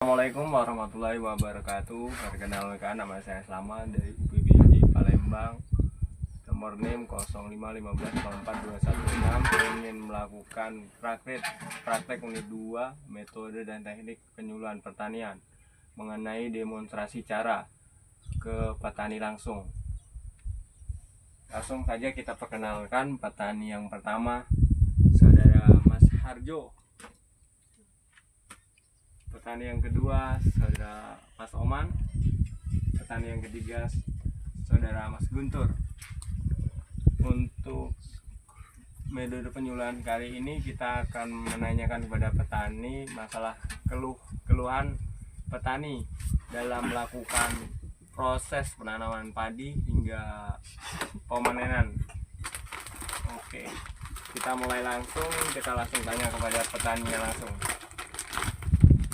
Assalamualaikum warahmatullahi wabarakatuh. Perkenalkan, nama saya Slama dari UPBJ Palembang. Nomor NIM 0515042116. Ingin melakukan praktek unit 2 metode dan teknik penyuluhan pertanian mengenai demonstrasi cara ke petani langsung. Langsung saja kita perkenalkan petani yang pertama, Saudara Mas Harjo. Petani yang kedua, Saudara Mas Oman. Petani yang ketiga, Saudara Mas Guntur. Untuk metode penyuluhan kali ini kita akan menanyakan kepada petani masalah keluhan petani dalam melakukan proses penanaman padi hingga pemanenan. Oke, kita mulai langsung, kita langsung tanya kepada petaninya langsung.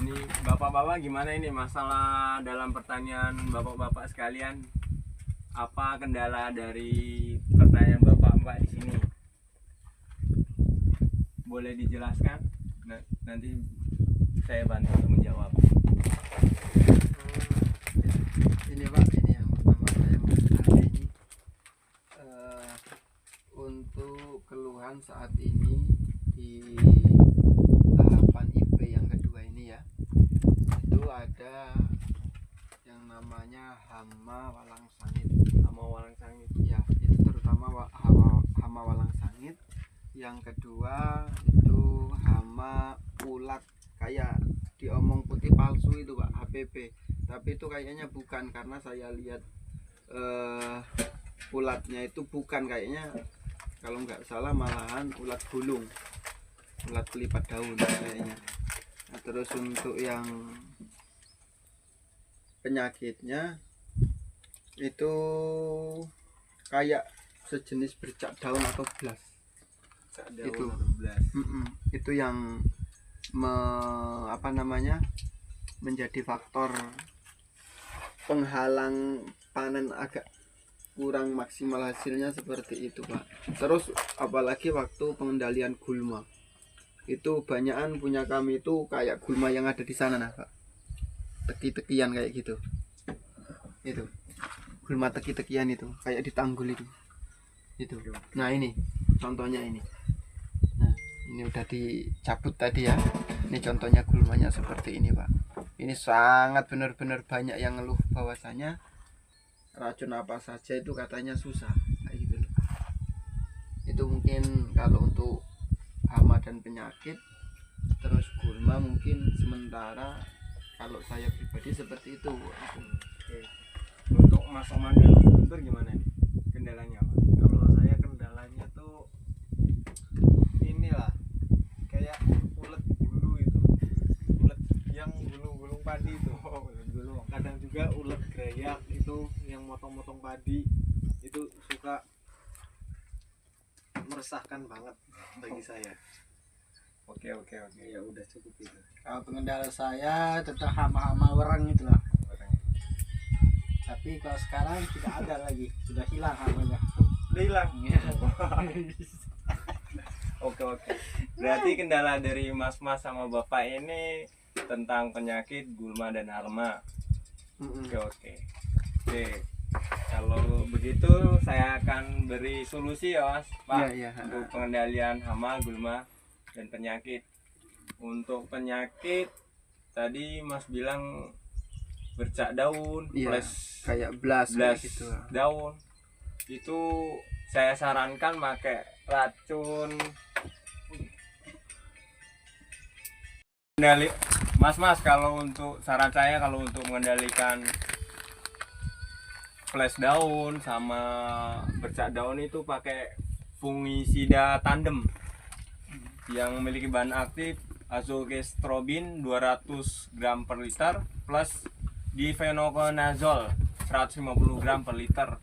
Ini bapak-bapak gimana ini masalah dalam pertanian bapak-bapak sekalian? Apa kendala dari pertanian bapak-bapak di sini? Boleh dijelaskan? Nanti saya bantu untuk menjawab. Ini Pak, ini yang pertama saya mau tanya ini untuk keluhan saat ini di tahapan IP yang kedua ini ya, itu ada yang namanya hama walang sangit. Hama walang sangit Ya, itu terutama hama walang sangit. Yang kedua itu hama ulat, kayak diomong putih palsu itu Pak, HPP. Tapi itu kayaknya bukan, karena saya lihat ulatnya itu bukan, kayaknya kalau nggak salah malahan ulat gulung, ulat pelipat daun kayaknya. Nah, terus untuk yang penyakitnya itu kayak sejenis bercak daun atau blas. Itu yang menjadi faktor penghalang panen, agak kurang maksimal hasilnya seperti itu Pak. Terus apalagi waktu pengendalian gulma, itu banyakan punya kami itu kayak gulma yang ada di sana nah Pak, teki-tekian kayak gitu. Itu gulma teki-tekian itu kayak di tanggul itu. Nah ini contohnya ini. Nah ini udah dicabut tadi ya. Ini contohnya gulmanya seperti ini Pak. Ini sangat benar-benar banyak yang ngeluh bahwasanya racun apa saja itu katanya susah kayak gitu loh. Itu mungkin kalau untuk hama dan penyakit. Terus gulma mungkin sementara kalau saya pribadi seperti itu. Oke. Untuk Mas Oman dan Mas Guntur gimana nih kendalanya, Pak? Kalau saya kendalanya tuh inilah kayak ulet bulu itu, ulet yang gulung-gulung padi itu. Kadang juga ulet gerayak itu yang motong-motong padi itu suka meresahkan banget bagi saya. Oke. Ya udah cukup itu. Kalau pengendala saya tentang hama-hama orang itulah. Tapi kalau sekarang tidak ada lagi, sudah hilang hamanya. Udah hilang. Oke. Berarti kendala dari mas-mas sama bapak ini tentang penyakit gulma dan hama. Oke. Kalau begitu saya akan beri solusi ya Mas, Pak, Ya. untuk pengendalian hama, gulma dan penyakit. Untuk penyakit tadi Mas bilang bercak daun, Iya, plus kayak blas gitu. daun. Itu saya sarankan pakai racun Mas, kalau untuk saran saya, kalau untuk mengendalikan flash daun sama bercak daun itu pakai fungisida tandem yang memiliki bahan aktif azoxystrobin 200 gram per liter plus difenoconazole 150 gram per liter.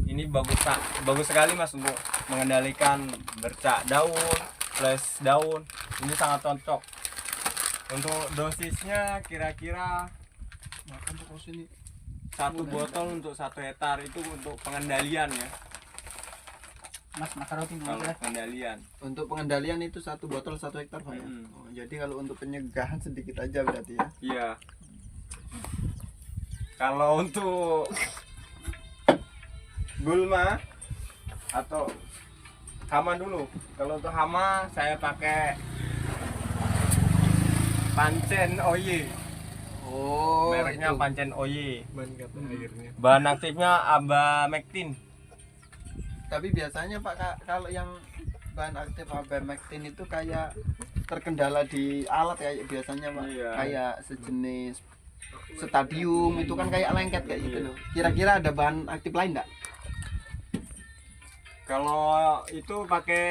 Ini bagus sekali Mas untuk mengendalikan bercak daun, flash daun. Ini sangat cocok. Untuk dosisnya kira-kira satu botol untuk 1 hektar, itu untuk pengendalian ya. Mas makaroti Kalau pengendalian. Untuk pengendalian itu 1 botol 1 hektar Pak ya? Oh, jadi kalau untuk pencegahan sedikit aja berarti ya? Iya. Kalau untuk gulma atau hama dulu. Kalau untuk hama saya pakai Pancen Oye. Oh, Mereknya itu. Pancen Oye. Ban kata airnya. Bahan aktifnya Abamectin. Tapi biasanya Pak kalau yang bahan aktif Abamectin itu kayak terkendala di alat kayak biasanya Pak. Iya. Kayak sejenis stadium itu kan kayak lengket kayak gitu Iya. loh. Kira-kira ada bahan aktif lain enggak? Kalau itu pakai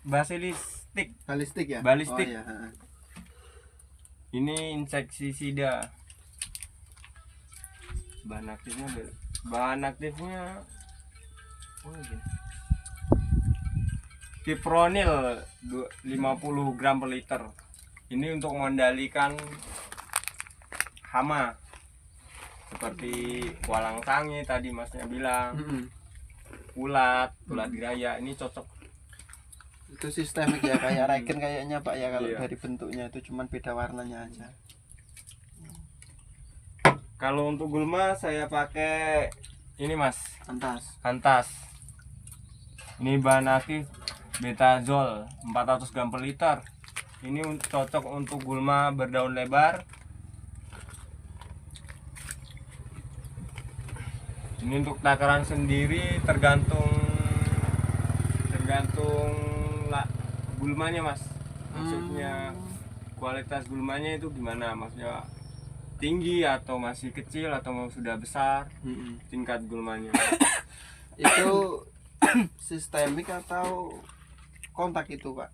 basilistik. Balistik ya? Balistik. Oh, iya. Ha. Ini insektisida. Bahan aktifnya oh, gini. Fipronil 50 gram per liter. Ini untuk mengendalikan hama seperti walang sangi tadi masnya bilang, Mm-mm. ulat diraya. Ini cocok. Itu sistemik ya kayak regen kayaknya Pak ya kalau Iya. dari bentuknya itu cuman beda warnanya aja. Kalau untuk gulma saya pakai ini Mas, Antas. Antas. Ini bahan aktif betazol 400 gram per liter. Ini cocok untuk gulma berdaun lebar. Ini untuk takaran sendiri tergantung gulmanya Mas. Maksudnya kualitas gulmanya itu gimana? Maksudnya tinggi atau masih kecil atau sudah besar Mm-mm. tingkat gulmanya. Itu sistemik atau kontak itu Pak?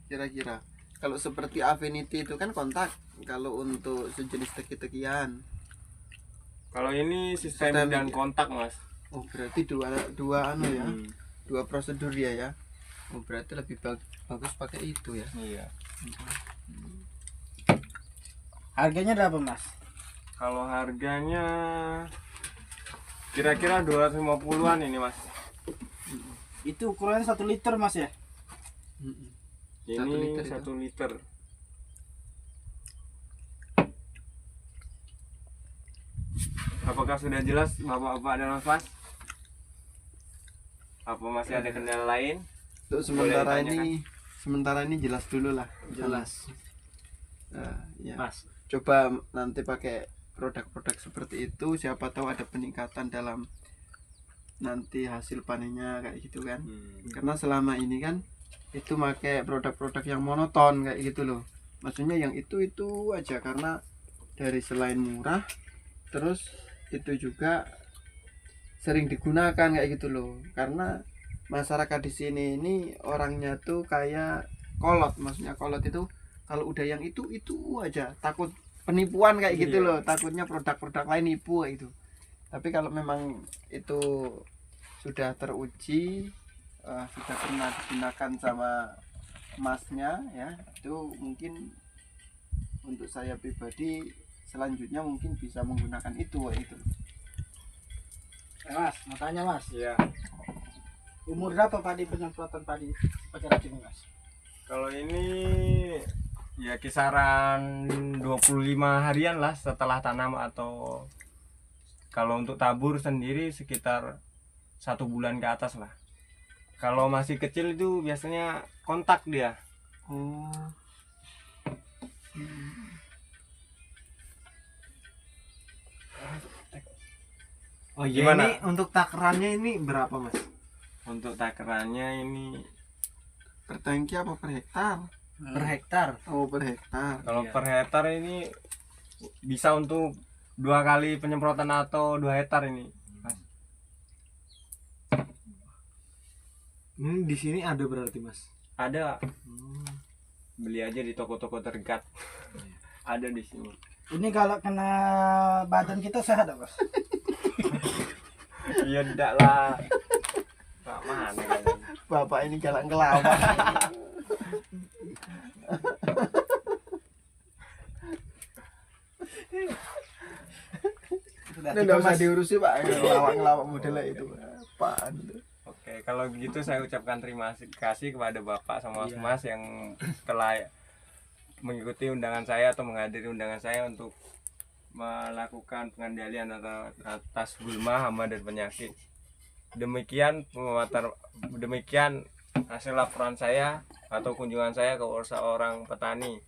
Kira-kira. Kalau seperti Affinity itu kan kontak. Kalau untuk sejenis teki-tekian. Kalau ini sistem Sistemik dan ya? kontak Mas. Oh berarti dua anu ya, Hmm, dua prosedur ya. Oh berarti lebih bagus pakai itu ya. iya. Harganya berapa Mas? Kalau harganya kira-kira 250-an ini Mas. Itu ukurannya 1 liter Mas ya? Mm-mm. Ini 1 liter itu. 1 liter. Apakah sudah jelas Bapak-bapak dan Mas? Apa masih ada kendala lain? Untuk sementara ini jelas dulu lah. Jelas. Nah, ya. Mas, Coba nanti pakai produk-produk seperti itu, siapa tahu ada peningkatan dalam nanti hasil panennya kayak gitu kan. Karena selama ini kan itu pakai produk-produk yang monoton kayak gitu loh. Maksudnya yang itu aja karena dari selain murah terus itu juga sering digunakan kayak gitu loh. Karena masyarakat di sini ini orangnya tuh kayak kolot, maksudnya kolot itu kalau udah yang itu aja takut penipuan kayak gitu Iya. loh, takutnya produk-produk lain nipu kayak gitu. Tapi kalau memang itu sudah teruji, sudah pernah digunakan sama masnya ya, itu mungkin untuk saya pribadi selanjutnya mungkin bisa menggunakan itu kayak gitu. Mas, mau tanya Mas, Iya. umur berapa padi penyemprotan padi pakai racun ini, Mas? Kalau ini ya kisaran 25 harian lah setelah tanam, atau kalau untuk tabur sendiri sekitar 1 bulan ke atas lah. Kalau masih kecil itu biasanya kontak dia. Oh. oh iya, Gimana? ini untuk takarannya ini berapa Mas? Untuk takarannya ini Per tangki apa per hektar? Per hektar. Oh per hektar. kalau Iya. per hektar ini bisa untuk 2 kali penyemprotan atau 2 hektar ini. Mas. Ini di sini ada berarti Mas. Ada, beli aja di toko-toko terdekat. Ada di sini. Ini kalau kena badan kita sehat Mas? Ya enggak lah. Pak mana kalian? Bapak ini galak ngelawak. Ini enggak usah diurusi Pak, ngelawak modelnya itu. Apaan itu? Oke, kalau gitu saya ucapkan terima kasih kepada Bapak sama Iya. Mas yang telah mengikuti undangan saya atau menghadiri undangan saya untuk melakukan pengendalian atas gulma, hama dan penyakit. Demikian demikian hasil laporan saya atau kunjungan saya ke seorang petani.